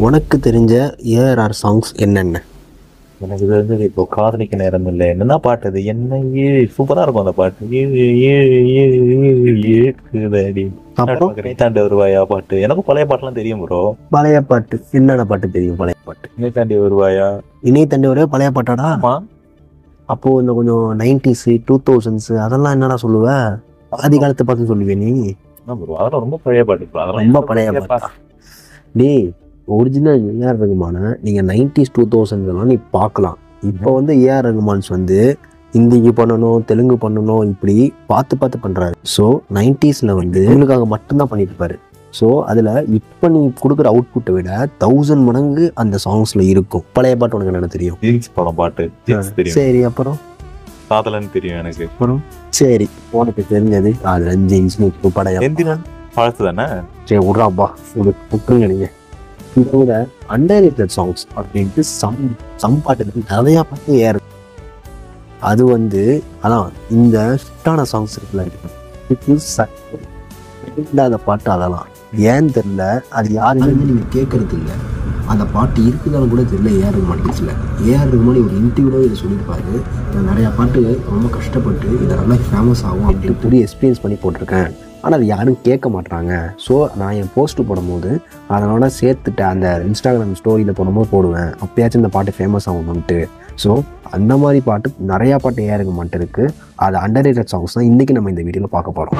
உனக்கு தெரிஞ்ச ARR songs என்னென்ன? எனக்கு தெரிஞ்சது இப்போ காதலிக்க நேரம் இல்லை என்னன்னா பாட்டு அது என்ன சூப்பரா இருக்கும் அந்த பாட்டு. தாண்டி வருவாயா பாட்டு. எனக்கும் பழைய பாட்டுலாம் தெரியும் ப்ரோ. பழைய பாட்டு என்னென்ன பாட்டு தெரியும்? பழைய பாட்டு இணை தாண்டி வருவாயா. இணை தாண்டி வருவாயா பழைய பாட்டாடா? ஆமா. அப்போ இந்த கொஞ்சம் 90s 2000s அதெல்லாம் என்னடா சொல்லுவ? ஆதி காலத்தை பார்த்து சொல்லுவே நீ? ப்ரோ அதெல்லாம் ரொம்ப பழைய பாட்டு. ரொம்ப பழைய பாட்டா? டேய், ஒரிஜினல் ஏஆர் ரகுமான நீங்கள் 90s 2000s நீ பார்க்கலாம். இப்போ வந்து ஏஆர் ரகுமான்ஸ் வந்து ஹிந்திக்கு பண்ணணும், தெலுங்கு பண்ணணும், இப்படி பார்த்து பார்த்து பண்ணுறாரு. ஸோ 90s வந்து உங்களுக்காக மட்டும்தான் பண்ணிட்டு இருப்பாரு. ஸோ அதில் இப்போ நீ கொடுக்குற அவுட்புட்டை விட 1000 மடங்கு அந்த சாங்ஸில் இருக்கும். பழைய பாட்டு உனக்கு என்ன தெரியும்? படம் பாட்டு தெரியும். சரி, அப்புறம் காதலன்னு தெரியும் எனக்கு. அப்புறம் சரி, உனக்கு தெரிஞ்சது காதலன், ஜீன்ஸ், முத்து, படையா, பழத்து தானே? சரி விட்றாப்பா, ஒரு புக்குங்க நீங்கள். இதோட அண்டர்ரேட்டட் சாங்ஸ் அப்படின்ட்டு சம் பாட்டு நிறையா பாட்டு ஏறு. அது வந்து அதான் இந்த ஹிட்டான சாங்ஸ் இருக்குல்ல, இல்லாத பாட்டு அதெல்லாம் ஏன்னு தெரியல. அது யாருமே நீங்கள் கேட்கறது இல்லை. அந்த பாட்டு இருக்குதான்னு கூட தெரியல. ஏஆர் ரகுமான் இல்லை. ஏஆர் ரகுமான் ஒரு இன்டர்வியூவில் இதை சொல்லியிருப்பாரு. நான் நிறையா பாட்டு ரொம்ப கஷ்டப்பட்டு இதை நல்லா ஃபேமஸ் ஆகும் அப்படின்னு புரிய எக்ஸ்பீரியன்ஸ் பண்ணி போட்டிருக்கேன். ஆனால் அது யாரும் கேட்க மாட்டாங்க. ஸோ நான் என் போஸ்ட்டு போடும்போது அதனோட சேர்த்துட்டு அந்த இன்ஸ்டாகிராம் ஸ்டோரியில் போடும்போது போடுவேன், அப்பயாச்சும் இந்த பாட்டு ஃபேமஸ் ஆகணும்ன்ட்டு. ஸோ அந்த மாதிரி பாட்டு நிறையா பாட்டு ஏஆர் ரகுமான் இருக்குது. அது அண்டர்ரேட்டட் சாங்ஸ் தான் இன்றைக்கி நம்ம இந்த வீடியோவில் பார்க்க போகிறோம்.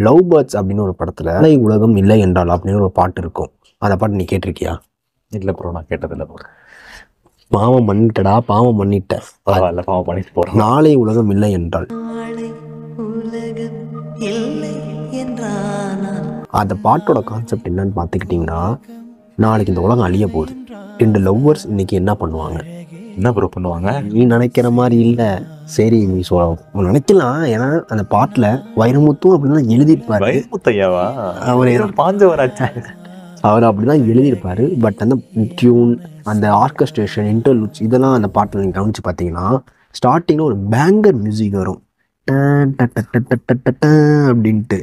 லவ் பேர்ட்ஸ் அப்படின்னு ஒரு படத்தில் அலை உலகம் இல்லை என்றால் அப்படின்னு ஒரு பாட்டு இருக்கும். அந்த பாட்டு நீ கேட்டிருக்கியா? இல்லை ப்ரோ, நான் கேட்டதில்லை ப்ரோ. பாவம் பண்ணிட்டடா, பாவம் பண்ணிட்ட, பாவம் பண்ணிட்டு போகிறோம். நாளை உலகம் இல்லை என்றால் அந்த பாட்டோட கான்செப்ட் என்னன்னு பார்த்துக்கிட்டிங்கன்னா, நாளைக்கு இந்த உலகம் அழிய போகுது. 2 லவ்வர்ஸ் இன்னைக்கு என்ன பண்ணுவாங்க? என்ன ப்ரோ பண்ணுவாங்க? நீ நினைக்கிற மாதிரி இல்லை. சரி, நீ நினைக்கலாம். ஏன்னா அந்த பாட்டில் வைரமுத்து அப்படின்லாம் எழுதியிருப்பாரு. வைரமுத்தையாவா? அவர் பாஞ்சவராச்சு. அவர் அப்படிதான் எழுதியிருப்பாரு. பட் அந்த டியூன், அந்த ஆர்கெஸ்ட்ரேஷன், இன்டர்லூட்ஸ் இதெல்லாம் அந்த பாட்டில் நீங்கள் கவனித்து பார்த்தீங்கன்னா ஸ்டார்டிங்கில் ஒரு பேங்கர் மியூசிக் வரும் அப்படின்ட்டு.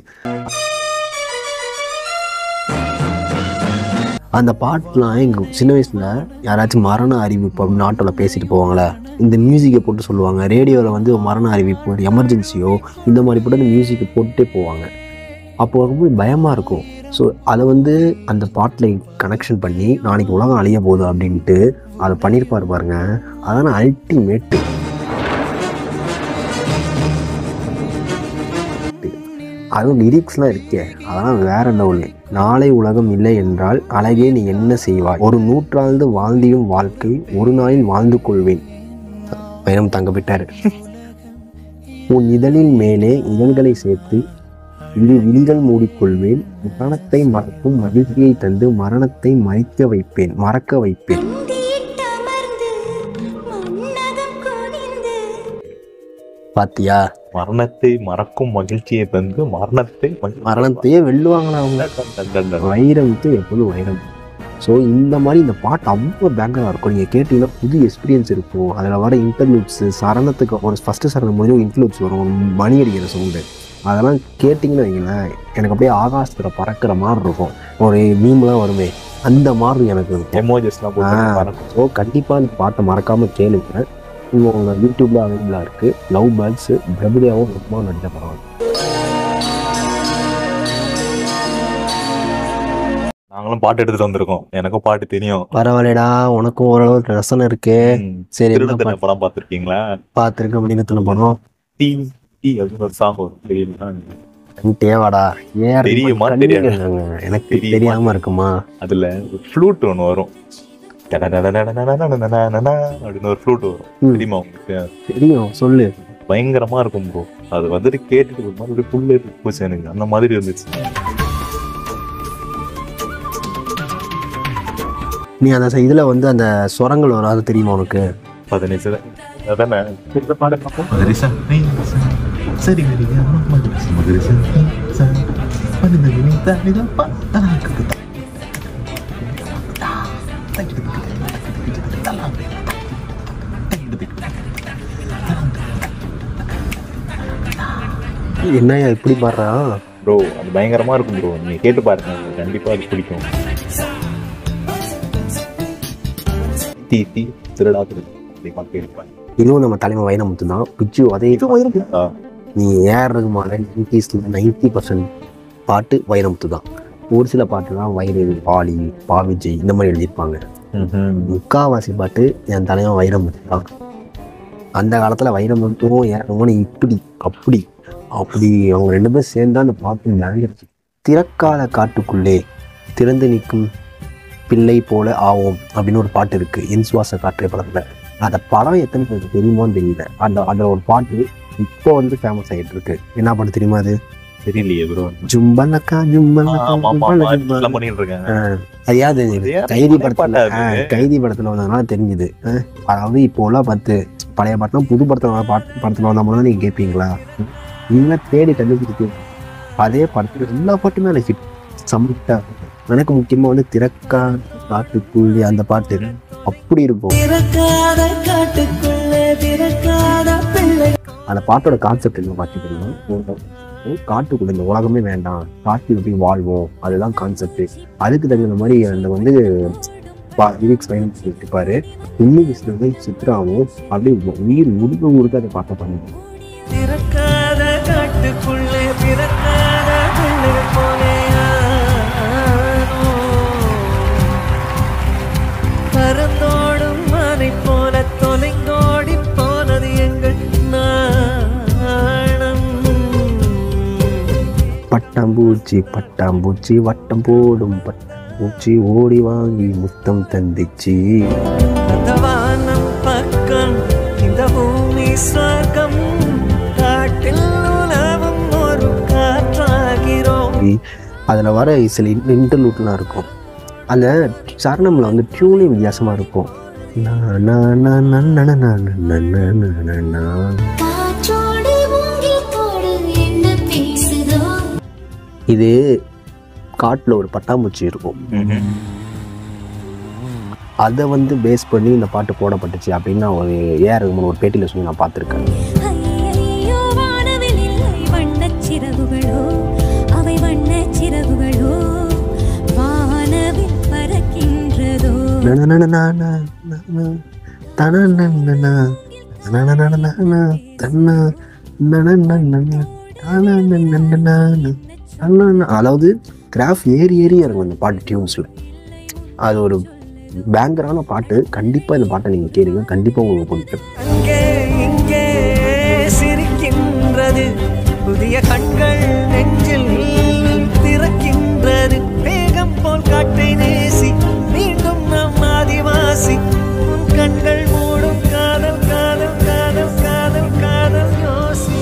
அந்த பாட்டுலாம் எங்கள் சின்ன வயசில் யாராச்சும் மரண அறிவிப்பு அப்படின்னு ஆட்டோவில் பேசிட்டு போவாங்களே, இந்த மியூசிக்கை போட்டு சொல்லுவாங்க. ரேடியோவில் வந்து மரண அறிவிப்பு, எமர்ஜென்சியோ இந்த மாதிரி போட்டு அந்த மியூசிக்கை போட்டுட்டே போவாங்க. அப்போ ரொம்ப பயமாக இருக்கும். ஸோ அதை வந்து அந்த பாட்டில் கனெக்ஷன் பண்ணி நாளைக்கு உலகம் அழிய போகுது அப்படின்ட்டு அதை பண்ணியிருப்பாரு பாருங்க. அதான அல்டிமேட்டு. அதுவும் லிரிக்ஸ்லாம் இருக்கே, அதெல்லாம் வேற லெவல். நாளை உலகம் இல்லை என்றால் அழகே நீ என்ன செய்வாய், ஒரு நூற்றாண்டு வாழ்ந்திடும் வாழ்க்கை ஒரு நாளில் வாழ்ந்து கொள்வேன். பயணம் தங்க விட்டாரு. உன் இதழின் மேலே இதழ்களை சேர்த்து விழிகள் மூடிக்கொள்வேன், மரணத்தை மறக்கும் மகிழ்ச்சியை தந்து மரணத்தை மறக்க வைப்பேன். பாத்தியா? மரணத்தை மறக்கும் மகிழ்ச்சியை தந்து மரணத்தையே வெல்லுவாங்களா அவங்க? வைரமுத்து எப்போதும் வைரம். ஸோ இந்த மாதிரி இந்த பாட்டு அவ்வளோ பேங்கராக இருக்கும். நீங்கள் கேட்டிங்கன்னா புது எக்ஸ்பீரியன்ஸ் இருக்கும். அதில் வர இன்டர்லூட்ஸு, சரணத்துக்கு ஒரு ஃபஸ்ட்டு சரணம் போது இன்டர்லூட்ஸ் வரும், மணி அடிக்கிற சவுண்டு. அதெல்லாம் கேட்டிங்கன்னு வைங்களேன், எனக்கு அப்படியே ஆகாசத்தில் பறக்கிற மாதிரி இருக்கும். ஒரு மீம்லாம் வருமே, அந்த மாதிரி எனக்கு இருக்கும். ஸோ கண்டிப்பாக இந்த பாட்டை மறக்காமல் கேளுங்க. உங்கள் யூடியூப்பில் அவைலபிளாக இருக்குது. லவ் பேர்ட்ஸு பிரபுதேவும் ரொம்ப நடித்த படம். நாங்களும் பாட்டு எடுத்துட்டு வந்திருக்கோம். எனக்கும் பாட்டு தெரியும். பரவாயில்லடா, உனக்கும் ஓரளவு ரசனை இருக்கு. சரி, படம் பார்த்துருக்கீங்களா? பார்த்துருக்க. அப்படிங்கிறதுல படம் அப்படின்னு ஒரு சாங் வரும். தேவாடா தெரியுமா? எனக்கு தெரியாம இருக்குமா? அதுல ஃப்ளூட் ஒன்று வரும், அப்படின்னு ஒரு ஃப்ளூட் வரும். தெரியுமா உங்களுக்கு? தெரியும், சொல்லு. பயங்கரமா இருக்கும் ப்ரோ. அது வந்துட்டு கேட்டுட்டு ஒரு மாதிரி புல்லு போச்சு எனக்கு. அந்த மாதிரி இருந்துச்சு. நீ அந்த இதுல வந்து அந்த சொரங்கள் வராது தெரியுமா உனக்கு? 15 அதானே பாட பார்ப்போம். என்னையா இப்படி பாடுறா? ப்ரோ அது பயங்கரமா இருக்கும் ப்ரோ, நீங்க கேட்டு பாருங்க, கண்டிப்பா அது பிடிக்கும். தீ தீ திருடா திருடு. இதுவும் நம்ம தலைமை வைரமுத்து தான். பிச்சு அதே நீ ஏஆர் ரகுமான 90% பாட்டு வைரமுத்து தான். ஒரு சில பாட்டு தான் வைர பாலி பா விஜய் இந்த மாதிரி எழுதியிருப்பாங்க. முக்காவாசி பாட்டு என் தலைமை வைரமுத்து தான். அந்த காலத்தில் வைரமுத்துவும் ஏஆர் ரகுமானும் இப்படி அப்படி அப்படி அவங்க 2 பேரும் சேர்ந்து அந்த பாட்டு நினைஞ்சிருச்சு. திறக்காத காட்டுக்குள்ளே திறந்து நிற்கும் பிள்ளை போல ஆவோம் அப்படின்னு ஒரு பாட்டு இருக்கு என் சுவாச காற்று படத்தில். அந்த படம் எத்தனை பேருக்கு தெரியுமோன்னு தெரியல. அந்த ஒரு பாட்டு இப்போ வந்து ஃபேமஸ் ஆகிட்டு இருக்கு. என்ன பாட்டு தெரியுமா அது? தெரியலையே ப்ரோ. ஜும்பலக்கா ஜும்பலக்கா பண்ணிட்டு இருக்கேன். அது யாரு கைதி படத்துல கைதி படத்துல வந்ததுனால தெரிஞ்சுது. அதாவது இப்போ எல்லாம் பழைய பாட்டுலாம் புது படத்துல வந்தா மட்டும் தான் நீங்க கேட்பீங்களா? நீங்க தேடி கண்டுபிடிச்சு அதே படத்துல எல்லா பாட்டுமே எனக்கு சமைட்டா. எனக்கு முக்கியமா வந்து திறக்கா காட்டுக்குள்ளே அந்த பாட்டு அப்படி இருக்கும். அந்த பாட்டோட கான்செப்ட் என்ன பார்த்துக்கணும், காட்டுக்குள்ள இந்த உலகமே வேண்டாம், காட்டுக்கு போய் வாழ்வோம், அதுதான் கான்செப்ட். அதுக்கு தகுந்த மாதிரி அந்த வந்து லிரிக்ஸ் இருப்பாரு. இன்னும் சித்ராவும் அப்படியே உயிர் உருக்க அதை பார்க்க பண்ணுவோம். பறந்தோடும் மனை போல தொலைந்தோடி போனது எங்கள் நாணம். பட்டாம்பூச்சி பட்டாம்பூச்சி வட்டம் போடும் பட்டாம்பூச்சி ஓடி வாங்கி முத்தம் தந்திச்சு. அந்த வானம் பக்கம் இந்த பூமி சொர்க்கம், காட்டில் உலவும் ஒரு காற்றாகிறோம். அதுல வர சில இன்டர்லூட்லாம் இருக்கும். அந்த சரணம்ல வந்து டியூனே வித்தியாசமா இருக்கும். இது காட்டுல ஒரு பட்டாம்பூச்சி இருக்கும், அதை வந்து பேஸ் பண்ணி இந்த பாட்டு போடப்பட்டுச்சு அப்படின்னு ஒரு ஏஆர் ரகுமான் ஒரு பேட்டியில சொல்லி நான் பார்த்துருக்கேன். அதாவது கிராஃப் ஏறி இறங்கும் அந்த பாட்டு டியூன்ஸ்ல. அது ஒரு பேங்கரான பாட்டு. கண்டிப்பா இந்த பாட்டை நீங்க கேளுங்க, கண்டிப்பா உங்களுக்கு பிடிக்கும். புதிய கண்கள் நெஞ்சில் திறக்கின்றது, வேகம் போல் காட்டை நேசி மீண்டும் நம் ஆதிவாசி. உன் கண்கள் மூடும் காதல் காதல் காதல் காதல் காதல் யோசி.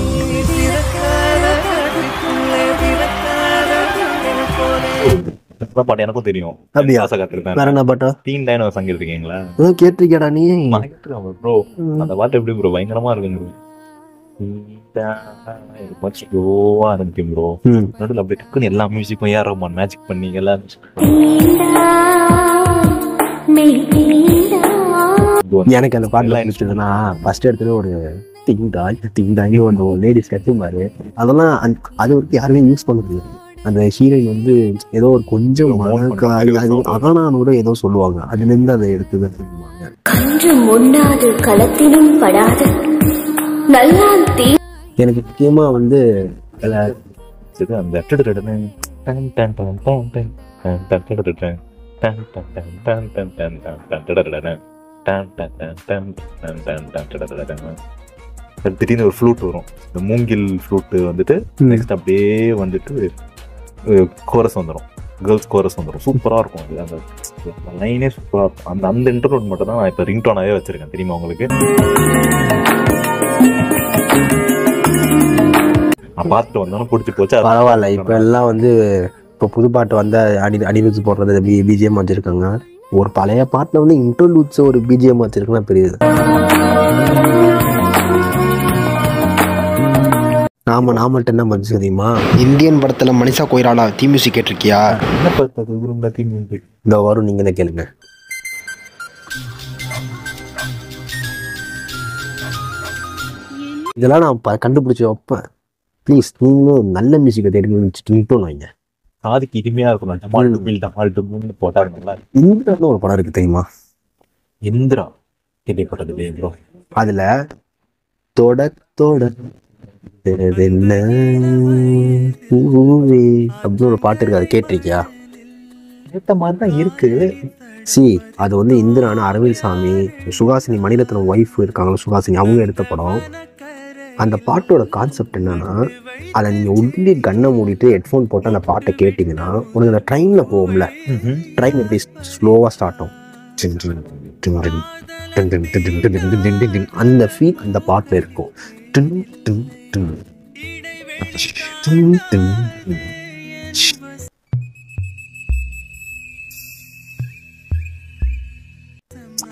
திறக்காத காட்டுக்குள்ளே திறக்காத போலே. பாட்டு எனக்கும் தெரியும். வேற என்ன பாட்டா? டீன் டைன் ஒரு சங்கீதம் இருக்கீங்களா? கேட்டிருக்கேடா நீ? ப்ரோ அந்த பாட்டு எப்படி ப்ரோ பயங்கரமா இருக்கு. ஸ்லோவா இருந்துச்சு ப்ரோ. நடுவில் அப்படியே டக்குன்னு எல்லா மியூசிக்கும் ஏஆர் ரகுமான் மேஜிக் பண்ணி எல்லாம். எனக்கு அந்த பாட்டுலாம் இருந்துச்சுன்னா ஃபர்ஸ்ட் இடத்துல ஒரு திங்டாங்கி ஒரு லேடிஸ் கட்டும் பாரு. அதெல்லாம் அது வரைக்கும் யாருமே யூஸ் பண்ண முடியாது. அந்த ஹீரோயின் வந்து ஏதோ ஒரு கொஞ்சம் அதான் கூட ஏதோ சொல்லுவாங்க, அதுல இருந்து அதை எடுத்து சொல்லுவாங்க. எனக்கு முக்கியமா வந்து அந்த திடீர்னு ஒரு ஃப்ளூட் வரும், இந்த மூங்கில் ஃப்ளூட் வந்துட்டு நெக்ஸ்ட் அப்படியே வந்துட்டு கோரஸ் வந்துடும், கேர்ள்ஸ் கோரஸ் வந்துடும். சூப்பரா இருக்கும் அது, அந்த லைனே சூப்பரா இருக்கும். அந்த இன்டர்நெட் மட்டும் தான் நான் இப்போ ரிங்டோனாவே வச்சிருக்கேன், தெரியுமா உங்களுக்கு? நான் பார்த்துட்டு வந்தாலும் பிடிச்சி போச்சு. பரவாயில்ல, இப்போ எல்லாம் வந்து இப்போ புது பாட்டு வந்து அடிவச்சு போடுறது பிஜிஎம் வச்சிருக்காங்க. ஒரு பழைய பாட்டில் வந்து இன்டர்லூட்ஸ் ஒரு பிஜிஎம் வச்சிருக்கலாம் பெரியது. நாமள்கிட்ட என்ன பண்ணுச்சு தெரியுமா? இந்தியன் படத்துல மனிஷா கொய்ராலா தீம் மியூசிக் கேட்டிருக்கியா? இந்த வரும், நீங்க தான் கேளுங்க. இதெல்லாம் நான் கண்டுபிடிச்சி வைப்பேன். ப்ளீஸ் நீங்களும் நல்ல மியூசிக்கை தேடி வச்சுட்டு வைங்க. காதுக்கு இனிமையா இருக்கணும். டமால் டுமில்னு போட்டா நல்லா. இந்திரான்னு ஒரு படம் இருக்கு தெரியுமா? இந்திரா கேள்விப்பட்டது ப்ரோ. அதுல தொட தொட என்ன பூவே அப்படின்னு ஒரு பாட்டு இருக்கு. அது கேட்டிருக்கியா? கேட்ட மாதிரி தான் இருக்கு. அது வந்து இந்திரான அரவிந்த் சாமி, சுகாசினி, மணிரத்னம் ஒய்ஃப் இருக்காங்களா சுகாசினி, அவங்க எடுத்த படம். அந்த பாட்டோட கான்செப்ட் என்னன்னா, அதை நீங்கள் உள்ளே கண்ணை மூடிட்டு ஹெட்ஃபோன் போட்டு அந்த பாட்டை கேட்டிங்கன்னா உனக்கு அந்த ட்ரெயினில் போகும்ல, ட்ரெயின் எப்படி ஸ்லோவாக ஸ்டார்ட் ஆகும், அந்த ஃபீல் அந்த பாட்டில் இருக்கும்.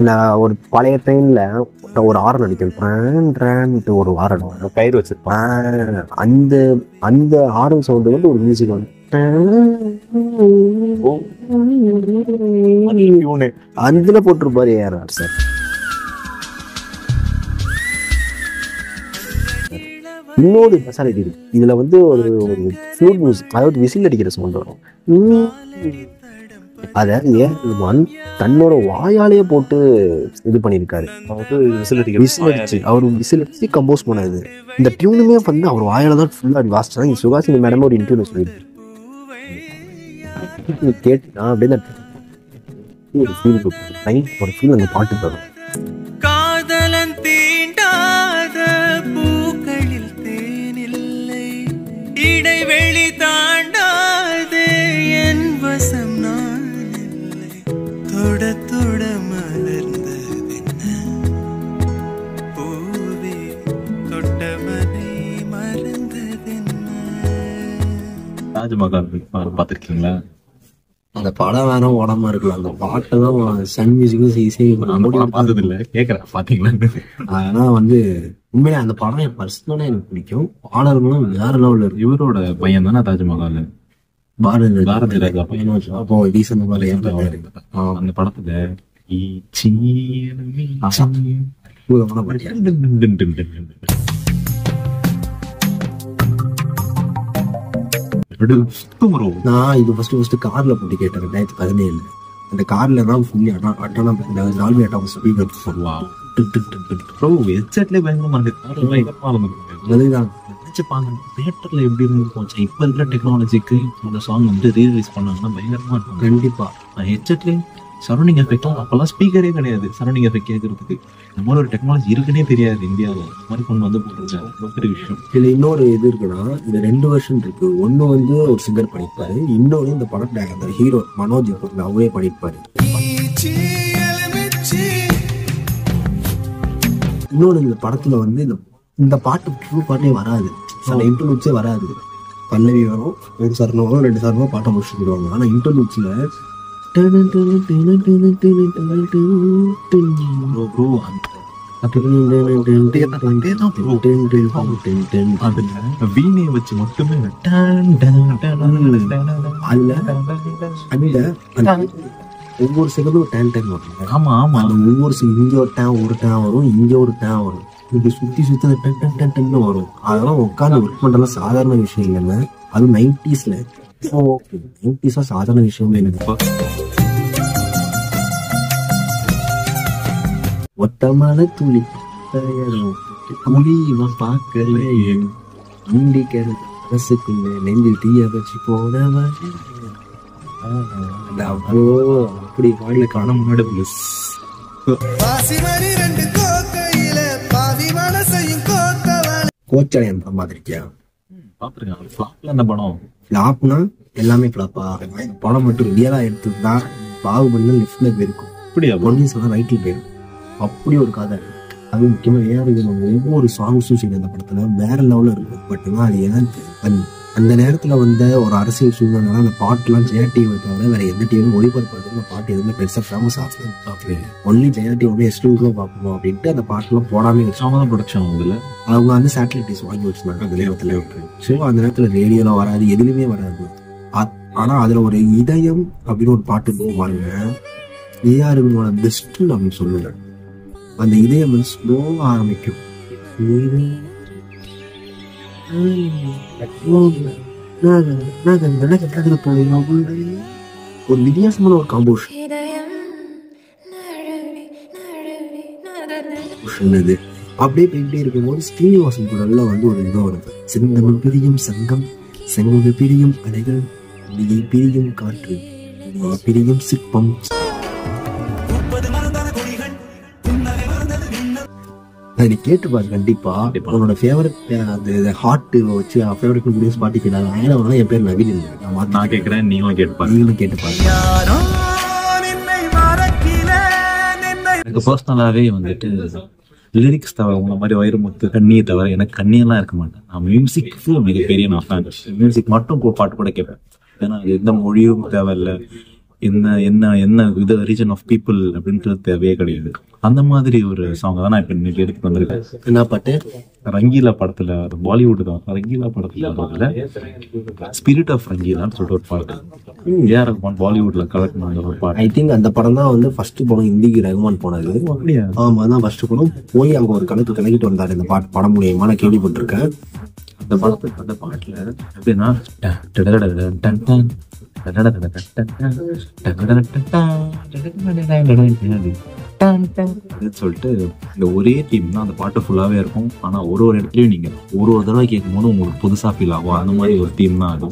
நான் ஒரு பழைய ட்ரெயின்ல ஒரு ஆரன் அடிக்கிறேன், ஒரு ஆரன் கயிறு வச்சிருப்பேன். அந்த அந்த ஆரன் சவுண்டு வந்து ஒரு மியூசிக் வந்து அதுல போட்டிருப்பாரு ஏஆர் சார். இன்னொரு ஸ்பெஷாலிட்டி இருக்கு இதுல வந்து ஒரு ஃப்ளூட் மியூசிக், அதாவது விசில் அடிக்கிற சவுண்ட் வரும். அதை ஏஆர் தன்னோட வாயாலேயே போட்டு இது பண்ணியிருக்காரு. அவர் விசில் அடிச்சு கம்போஸ் பண்ணது. இந்த டியூனுமே வந்து அவர் வாயால தான் ஃபுல்லா வாசிச்சாங்க. சுகாசினி மேடம் ஒரு இன்டர்வியூ சொல்லியிருக்காரு, கேட்டுனா அப்படியே ஒரு ஃபீல் அந்த பாட்டு தரும். காதலன் தீண்டாத பூக்களில் தேனில்லை, இடைவெளி தாண்டாது என் வசம் நான் இல்லை, தொட தொட மலர்ந்ததென்ன பூவே தொட்டவனை மறந்ததென்ன. தாஜ்மஹால் பார்த்துருக்கீங்களா? அந்த படம் வேற உடம்பா இருக்கலாம், அந்த பாட்டு தான் சன் மியூசிக்கும் இசை பார்த்தது இல்லை, கேட்கறேன் பாத்தீங்களா? ஆனா வந்து உண்மையிலே அந்த படம் என் பர்சனலா எனக்கு பிடிக்கும். பாடல்களும் வேற லெவல்ல இருக்கு. இவரோட பையன் தானே தாஜ்மஹால், பாரதி ராஜா பையன். அப்போ டீசன்ட் மாதிரி அந்த படத்துல நான் இது ஃபர்ஸ்ட் கார்ல போட்டு கேட்டேன் 2017. அந்த கார்ல தான் ஃபுல்லி அட்டானா டால்பி அட்டாமஸ் ஸ்பீக்கர் சொல்லுவான். தியேட்டர்ல எப்படி இருந்து போச்சு. இப்ப இருக்கிற டெக்னாலஜிக்கு இந்த சாங் வந்து ரீரிலீஸ் பண்ணாங்கன்னா பயங்கரமா இருக்கும். கண்டிப்பா ஹெட்செட்ல சரௌண்டிங் எஃபெக்ட், அப்பெல்லாம் ஸ்பீக்கரே கிடையாது சரௌண்டிங் எஃபெக்ட் கேட்கறதுக்கு. இந்த மாதிரி ஒரு டெக்னாலஜி இருக்குன்னே தெரியாது இந்தியாவில். இந்த மாதிரி கொண்டு வந்து போட்டுருக்காங்க, ரொம்ப பெரிய விஷயம். இதுல இன்னொரு இது இருக்குன்னா, இது 2 வெர்ஷன் இருக்கு. ஒண்ணு வந்து ஒரு சிங்கர் பண்ணிருப்பாரு, இன்னொன்னு இந்த படத்துல அந்த ஹீரோ மனோஜ் அவரே பண்ணிருப்பாரு. இன்னொன்னு இந்த படத்துல வந்து இந்த பாட்டு ஃபுல் பாட்டே வராது, இன்டர்லூட்ஸே வராது. பல்லவி வரும், ஒரு சரணம் வரும், 2 சரணம் பாட்டை முடிச்சுடுவாங்க. ஆனா இன்டர்லூட்ஸ்ல வீணை வச்சு மட்டுமே ஒவ்வொரு செகண்டும் டேன் டைம் வரும். ஆமா ஆமா, ஒவ்வொரு இங்க ஒரு டேன் வரும், இங்க ஒரு டேன் வரும், இப்படி சுத்தி சுத்தி டன் டன் டன் வரும். அதெல்லாம் உட்காந்து ஒர்க் பண்றதுலாம் சாதாரண விஷயம் இல்லைங்க. அது 90sல. ஓகே, 90s சாதாரண விஷயமே இல்லை. ஒட்டமான துளி துளி இவன் பார்க்கலே மனசுக்குள்ள நெஞ்சில் தீய வச்சு போனவன் அப்படி வாயில காண முன்னாடி கோச்சடையன் படம் பார்த்திருக்கியா? அந்த படம் ஃபிளாப்னா எல்லாமே ஃபிளாப்பா? படம் மட்டும் ரியலா எடுத்துருந்தா பாகுபலி லெஃப்ட்ல போயிருக்கும், பொன்னியின் சொன்னா ரைட்ல போயிருக்கும். அப்படி ஒரு கதை. அது முக்கியமா ஒவ்வொரு சாங்ஸும் சரி அந்த படத்துல வேற லெவல்ல இருக்கு. பட் அது ஏன் அந்த நேரத்துல வந்த ஒரு அரசியல் சூழ்நிலை அந்த பாட்டுலாம் ஜெயா டிவி தவிர வேற எந்த டிவியும் ஒளிபரப்பு அந்த பாட்டு எதுவுமே பெருசா ஃபேமஸ் ஆகுது. ஒன்லி ஜெயா டிவி எக்ஸ்க்ளூசிவா பார்க்கணும் அப்படின்ட்டு அந்த பாட்டுலாம் போடாமே வச்சாமதான் ப்ரொடக்ஷன் ஆகுதுல. அவங்க வந்து சேட்டலைட் வாங்கி வச்சிருந்தாங்க அந்த நேரத்துல. ஸோ அந்த நேரத்துல ரேடியோலாம் வராது, எதுலையுமே வராது. ஆனா அதுல ஒரு இதயம் அப்படின்னு ஒரு பாட்டு போவாங்க, ஏஆருங்களோட பெஸ்ட் அப்படின்னு சொல்லுவேன். அந்த இதயம் ஸ்லோவா ஆரம்பிக்கும், ஒரு வித்தியாசமான ஒரு காம்போஷன் இது. அப்படியே போயிட்டே இருக்கும்போது ஸ்ரீனிவாசன் குரல்ல வந்து ஒரு இதோ வருது. செந்தமிழ் பிரியும் சங்கம், செங்கல் பிரியும் அலைகள், விழி பிரியும் காற்று, விழி பிரியும் சிற்பம். நீ கேட்டுப்பாரு கண்டிப்பா. உன்னோட ஃபேவரட் அந்த ஹார்ட் வச்சு ஃபேவரட் முடியும் ஸ்பாட்டிஃபை. நான் என் பேர் நவீன் இல்லை, நான் கேட்கிறேன், நீங்களும் கேட்டுப்பாரு. எனக்கு பர்சனலாவே வந்துட்டு லிரிக்ஸ் தவிர உங்களை மாதிரி வைரமுத்து கண்ணியை தவிர எனக்கு கண்ணியெல்லாம் இருக்க மாட்டேன். நான் மியூசிக்கு மிகப்பெரிய நான் ஃபேன். மியூசிக் மட்டும் பாட்டு கூட கேட்பேன். ஏன்னா எந்த மொழியும் தேவையில்லை, என்ன வித ரீஜன் ஆஃப் பீப்புள் அப்படின்றது தேவையே கிடையாது. அந்த மாதிரி ஒரு சாங் தான் நான் இப்ப இன்னைக்கு எடுத்து வந்திருக்கேன். என்ன பாட்டு? ரங்கீலா படத்துல, பாலிவுட் தான், ரங்கீலா படத்துல ஸ்பிரிட் ஆஃப் ரங்கீலான்னு சொல்லிட்டு ஒரு பாட்டு ஏஆர் ரஹ்மான் பாலிவுட்ல கலெக்ட் பண்ண ஒரு பாட்டு. ஐ திங்க் அந்த படம் தான் வந்து ஃபர்ஸ்ட் படம் இந்திக்கு ரஹ்மான் போனது. அப்படியா? ஆமா, தான் ஃபர்ஸ்ட் படம். போய் அங்க ஒரு கலக்கிட்டு வந்தாரு இந்த பாட்டு படம் மூலியமா. நான் கேள்விப்பட்டிருக்கேன். அந்த படத்துக்கு அந்த பாட்டுல எப்படின்னா சொல்லிட்டு இந்த ஒரே தீம் தான் அந்த பாட்டு ஃபுல்லாவே இருக்கும். ஆனா ஒரு இடத்துலயும் நீங்க ஒரு தடவை கேட்கும் போது உங்களுக்கு புதுசா ஃபீல் ஆகும். அந்த மாதிரி ஒரு தீம் தான் அது.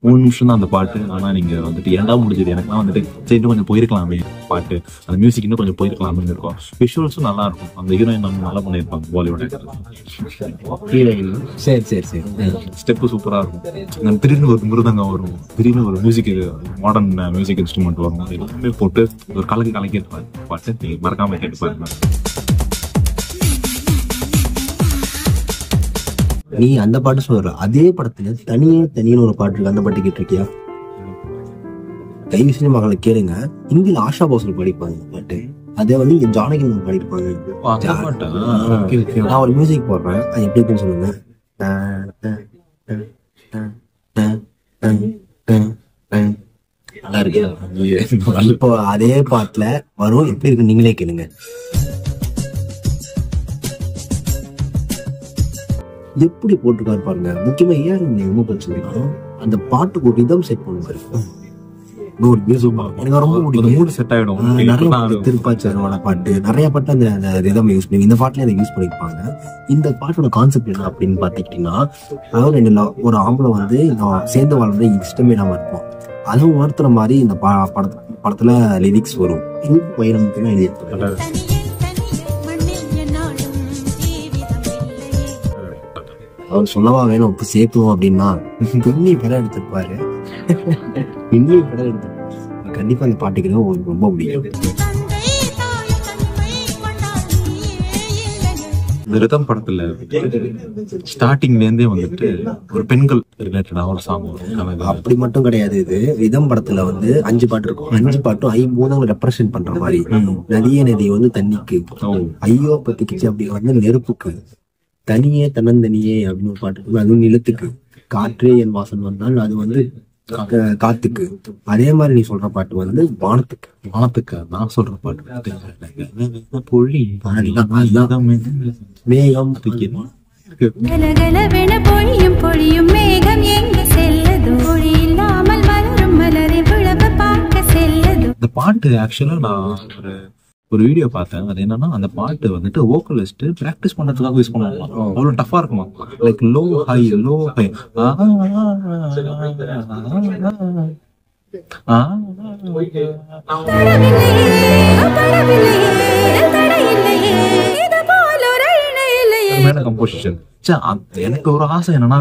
3 நிமிஷம் தான் அந்த பாட்டு. ஆனா நீங்க வந்துட்டு ஏண்டா முடிஞ்சது, எனக்குலாம் வந்துட்டு இன்னும் கொஞ்சம் போயிருக்கலாமே பாட்டு, அந்த மியூசிக் இன்னும் கொஞ்சம் போயிருக்கலாமே இருக்கும். விஷுவல்ஸும் நல்லா இருக்கும். அந்த ஹீரோயின் நம்ம நல்லா பண்ணியிருப்பாங்க பாலிவுட். சரி ஸ்டெப்பு சூப்பரா இருக்கும். திடீர்னு ஒரு மிருதங்கம் வரும், திடீர்னு ஒரு மியூசிக் மாடர்ன் மியூசிக் இன்ஸ்ட்ருமெண்ட் வரும். எல்லாமே போட்டு ஒரு கலக்கி பாட்டு நீங்க மறக்காம கேட்டு பாருங்க. நீ அந்த பாட்டு சொல்ற அதே படத்துல தனியன்னு ஒரு பாட்டு இருக்கு. அந்த பாட்டு கேட்டிருக்கியா? தயவு செஞ்சு மகளை கேளுங்க. இந்தியில ஆஷா போஸ்ல படிப்பாங்க பாட்டு. அதே வந்து இங்க ஜானகி பாடிருப்பாங்க. நான் ஒரு மியூசிக் போடுறேன், அது எப்படி இருக்குன்னு சொல்லுங்க. நல்லா இருக்கு. இப்போ அதே பாட்டுல வரும், எப்படி இருக்கு நீங்களே கேளுங்க. எப்படி போட்டுக்காரு பாருங்க. முக்கியமா ஏன் பிரச்சனை, அந்த பாட்டுக்கு ஒரு ரிதம் செட் பண்ணுவாரு. எனக்கு ரொம்ப பிடிக்கும். செட் ஆயிடும். நிறைய திருப்பாச்சரோட பாட்டு, நிறைய பாட்டு அந்த ரிதம் யூஸ் பண்ணி இந்த பாட்டுல அதை யூஸ் பண்ணிருப்பாங்க. இந்த பாட்டோட கான்செப்ட் என்ன அப்படின்னு பாத்துக்கிட்டீங்கன்னா, அதாவது ஒரு ஆம்பளை வந்து சேர்ந்து வாழ்றது இஷ்டமே இல்லாம இருப்போம். அதுவும் உணர்த்துற மாதிரி இந்த படத்துல லிரிக்ஸ் வரும். வைரமுத்து எழுதியிருப்பாங்க. அவர் சொல்லவா வேணும் உப்பு சேர்த்துவோம் அப்படின்னா பின்னி படம் எடுத்திருப்பாரு. கண்டிப்பா அந்த பாட்டுக்கு உங்களுக்கு ரொம்ப பிடிக்கும். இந்த ரிதம் படத்துல ஸ்டார்டிங்ல இருந்தே வந்துட்டு ஒரு பெண்கள் ரிலேட்டடா ஒரு சாங் வரும். அப்படி மட்டும் கிடையாது. இது ரிதம் படத்துல வந்து 5 பாட்டு இருக்கும். 5 பாட்டும் 5 ரெப்ரசென்ட் பண்ற மாதிரி. நதி வந்து தண்ணிக்கு, ஐயோ பத்திக்கிச்சு அப்படி வந்து நெருப்புக்கு, தனியே தன்னந்தனியே அப்படின்னு ஒரு பாட்டு இருக்கு. அதுவும் நிலத்துக்கு, காற்றே என் வாசன் வந்தால் அது வந்து காத்துக்கு. அதே மாதிரி நீ சொல்ற பாட்டு வந்து வானத்துக்கு. நான் சொல்ற பாட்டு பொழி மேகம். இந்த பாட்டு ஆக்சுவலா நான் ஒரு வீடியோ பார்த்தேன். அது என்னன்னா, அந்த பாட்டு வந்துட்டு வோக்கலிஸ்ட் பிராக்டிஸ் பண்றதுக்காக யூஸ் பண்ணுவாங்க. அவ்வளவு டஃபா இருக்குமா, லைக் லோ ஹை கம்போசிஷன். எனக்கு ஒரு ஆசை என்னன்னா,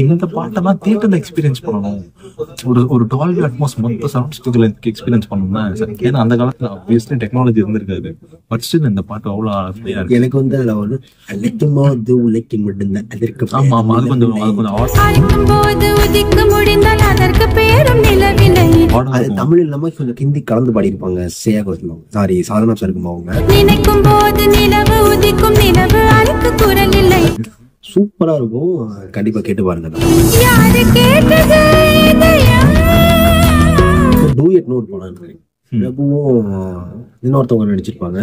இந்த பாட்டெல்லாம் தியேட்டர்ல எக்ஸ்பீரியன்ஸ் பண்ணணும். ஒரு டால்பி அட்மாஸ் மொத்த சவுண்ட் ஸ்டேஜ்ல எக்ஸ்பீரியன்ஸ் பண்ணணும். ஏன்னா அந்த காலத்துல ஆப்வியஸ்லி டெக்னாலஜி இருந்திருக்காது. பட் ஸ்டில் இந்த பாட்டு அவ்வளவு ஆசையா இருக்கு. எனக்கு வந்து அதுல வந்து அது தமிழ் இல்லாம கொஞ்சம் ஹிந்தி கலந்து பாடியிருப்பாங்க. ஸ்ரேயா கோஷல், சாரி சாதனா சருக்கும். அவங்க சூப்பரா இருக்கும். கண்டிப்பா கேட்டு பாருங்க. டூயட் நோட் போனாங்க. பிரபுவும் இன்னொருத்தவங்க நடிச்சிருப்பாங்க.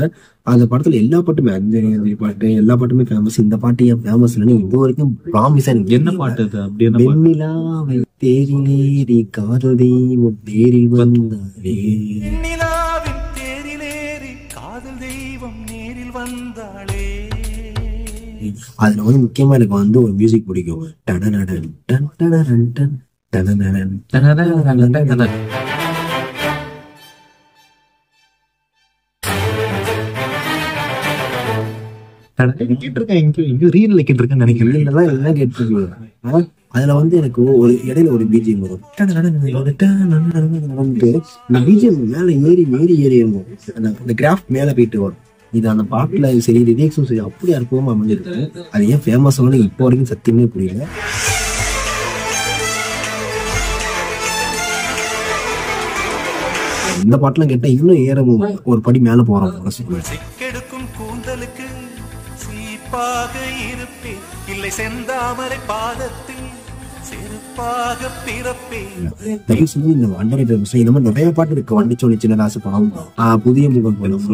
அந்த படத்துல எல்லா பாட்டுமே அஞ்சலி பாட்டு எல்லா பாட்டுமே ஃபேமஸ். இந்த பாட்டு ஏன் ஃபேமஸ் இல்லைன்னு இது வரைக்கும் ப்ராமிஸா எனக்கு என்ன பாட்டு அது? அப்படி என்ன பாட்டு? வெண்ணிலாவை தேரிலேறி காதல் தெய்வம் நேரில் வந்தாரே. நிலாவின் தேரிலேறி காதல் தெய்வம் நேரில் வந்தாளே. அதுல வந்து முக்கியமா எனக்கு வந்து ஒரு மியூசிக் பிடிக்கும். டனனடன் டன் டனரன் டன் டனனடன் தனதனதனதனதன. கேட்டிருக்கேன், இங்க ரீல்ல கேட்டிருக்கேன்னு நினைக்கிறேன். இதெல்லாம் எல்லாம் கேட்டுருக்கீங்க. அதுல வந்து எனக்கு ஒரு இடையில ஒரு பிஜிஎம் வரும். இந்த பிஜிஎம் மேல ஏறி இருக்கும். அந்த கிராஃப்ட் மேல போயிட்டு வரும். இது அந்த பாட்டுல சரி லிரிக்ஸும் சரி அப்படி அற்புதமா அமைஞ்சிருக்கு. அது ஏன் ஃபேமஸ் ஆனது இப்போ வரைக்கும் சத்தியமே புரியல. இந்த பாட்டுலாம் கேட்டா இன்னும் ஏறவும் ஒரு படி மேல போறோம். சிக்கெடுக்கும் கூந்தலுக்கு சீப்பாக இருப்பேன், இல்லை செந்தாமரை பாதத்தில் செருப்பாக பிறப்பேன். தயவு செஞ்சு இந்த அண்டர்ரேட்டட் மியூசிக் இந்த மாதிரி நிறைய பாட்டு இருக்கு. வண்டிச்சோலை சின்ன ராசு படம், புதிய முகம் படம்,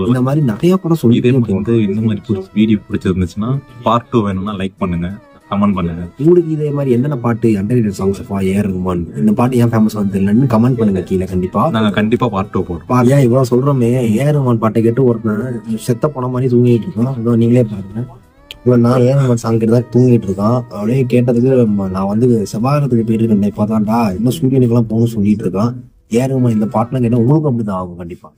இந்த மாதிரி நிறைய படம் சொல்லி. இதே மாதிரி வந்து இந்த மாதிரி வீடியோ பிடிச்சிருந்துச்சுன்னா பார்ட் 2 வேணும்னா லைக் பண்ணுங்க, கமெண்ட் பண்ணுங்க. உங்களுக்கு இதே மாதிரி என்னென்ன பாட்டு அண்டர்ரேட்டட் சாங்ஸ் ஏஆர் ரஹ்மான் இந்த பாட்டு ஏன் ஃபேமஸ் வந்து கமெண்ட் பண்ணுங்க கீழே. கண்டிப்பா நாங்க கண்டிப்பா பார்ட் 2 போடுறோம். ஏன் இவ்வளவு சொல்றோமே, ஏஆர் ரஹ்மான் பாட்டை கேட்டு ஒருத்தன் செத்த போன மாதிரி தூங்கிட்டு இருக்கோம். அதோ நீங்களே பாருங்க. இவன் நான் ஏஆர் ரஹ்மான் சாங் கேட்டு தான் தூங்கிட்டு இருக்கான். அப்படியே கேட்டதுக்கு நான் வந்து செவ்வாயத்துக்கு போயிட்டு இருக்கேன். இப்பதான்டா இன்னும் சூரியனுக்கெல்லாம் போகணும்னு சொல்லிட்டு இருக்கான். ஏஆர் ரஹ்மான் இந்த பாட்டுலாம் கேட்டா உங்களுக்கு அப்படிதான் ஆகும் கண்டிப்பா.